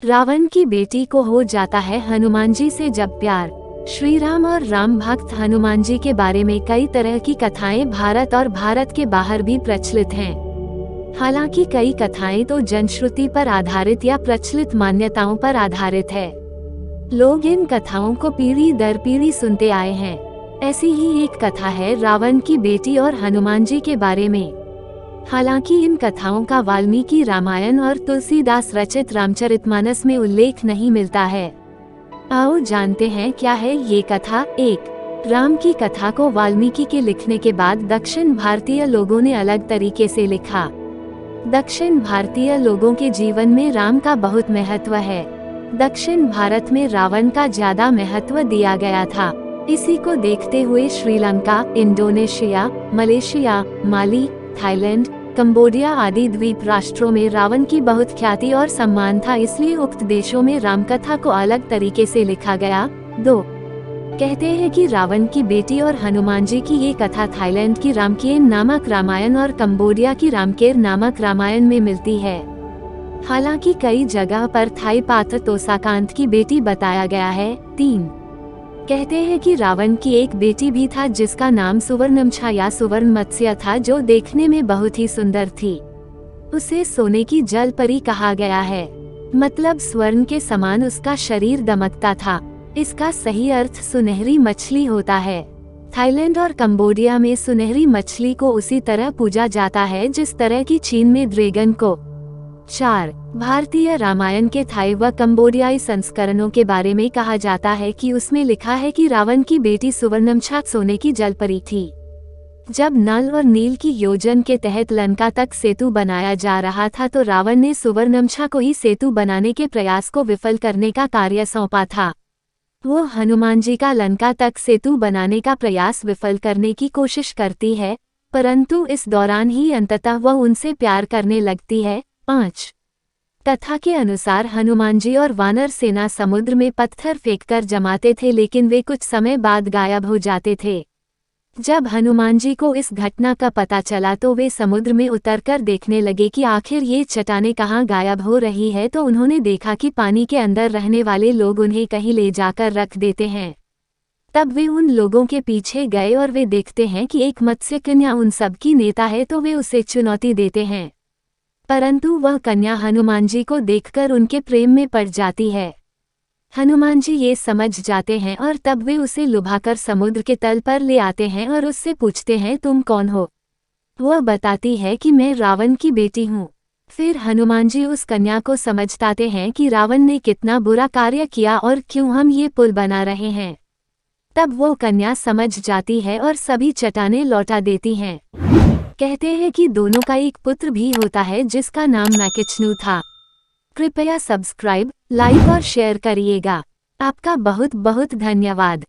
रावण की बेटी को हो जाता है हनुमान जी से जब प्यार। श्री राम और राम भक्त हनुमान जी के बारे में कई तरह की कथाएं भारत और भारत के बाहर भी प्रचलित हैं। हालांकि कई कथाएं तो जनश्रुति पर आधारित या प्रचलित मान्यताओं पर आधारित है। लोग इन कथाओं को पीढ़ी दर पीढ़ी सुनते आए हैं। ऐसी ही एक कथा है रावण की बेटी और हनुमान जी के बारे में। हालांकि इन कथाओं का वाल्मीकि रामायण और तुलसीदास रचित रामचरितमानस में उल्लेख नहीं मिलता है। आओ जानते हैं क्या है ये कथा। 1. राम की कथा को वाल्मीकि के लिखने के बाद दक्षिण भारतीय लोगों ने अलग तरीके से लिखा। दक्षिण भारतीय लोगों के जीवन में राम का बहुत महत्व है। दक्षिण भारत में रावण का ज्यादा महत्व दिया गया था। इसी को देखते हुए श्रीलंका, इंडोनेशिया, मलेशिया, माली, थाईलैंड, कंबोडिया आदि द्वीप राष्ट्रों में रावण की बहुत ख्याति और सम्मान था, इसलिए उक्त देशों में रामकथा को अलग तरीके से लिखा गया। 2. कहते हैं कि रावण की बेटी और हनुमान जी की ये कथा थाईलैंड की रामकीन नामक रामायण और कंबोडिया की रामकेर नामक रामायण में मिलती है। हालांकि कई जगह पर थाई पात्र तोसाकांत की बेटी बताया गया है। 3. कहते हैं कि रावण की एक बेटी भी था जिसका नाम सुवर्णमछा या सुवर्ण मत्स्य था, जो देखने में बहुत ही सुंदर थी। उसे सोने की जल परी कहा गया है, मतलब स्वर्ण के समान उसका शरीर दमकता था। इसका सही अर्थ सुनहरी मछली होता है। थाईलैंड और कंबोडिया में सुनहरी मछली को उसी तरह पूजा जाता है जिस तरह की चीन में ड्रैगन को। 4. भारतीय रामायण के थाई व कंबोडियाई संस्करणों के बारे में कहा जाता है कि उसमें लिखा है कि रावण की बेटी सुवर्णमछा सोने की जलपरी थी। जब नल और नील की योजन के तहत लंका तक सेतु बनाया जा रहा था तो रावण ने सुवर्णमछा को ही सेतु बनाने के प्रयास को विफल करने का कार्य सौंपा था। वो हनुमान जी का लंका तक सेतु बनाने का प्रयास विफल करने की कोशिश करती है, परंतु इस दौरान ही अंततः वह उनसे प्यार करने लगती है। 5. कथा के अनुसार हनुमान जी और वानर सेना समुद्र में पत्थर फेंककर जमाते थे, लेकिन वे कुछ समय बाद गायब हो जाते थे। जब हनुमान जी को इस घटना का पता चला तो वे समुद्र में उतरकर देखने लगे कि आखिर ये चट्टानें कहाँ गायब हो रही है, तो उन्होंने देखा कि पानी के अंदर रहने वाले लोग उन्हें कहीं ले जाकर रख देते हैं। तब वे उन लोगों के पीछे गए और वे देखते हैं कि एक मत्स्य कन्या उन सब की नेता है, तो वे उसे चुनौती देते हैं, परंतु वह कन्या हनुमान जी को देखकर उनके प्रेम में पड़ जाती है। हनुमान जी ये समझ जाते हैं और तब वे उसे लुभाकर समुद्र के तल पर ले आते हैं और उससे पूछते हैं, तुम कौन हो? वह बताती है कि मैं रावण की बेटी हूँ। फिर हनुमान जी उस कन्या को समझाते हैं कि रावण ने कितना बुरा कार्य किया और क्यों हम ये पुल बना रहे हैं। तब वो कन्या समझ जाती है और सभी चट्टानें लौटा देती हैं। कहते हैं कि दोनों का एक पुत्र भी होता है जिसका नाम मैकिचनू था। कृपया सब्सक्राइब, लाइक और शेयर करिएगा। आपका बहुत बहुत धन्यवाद।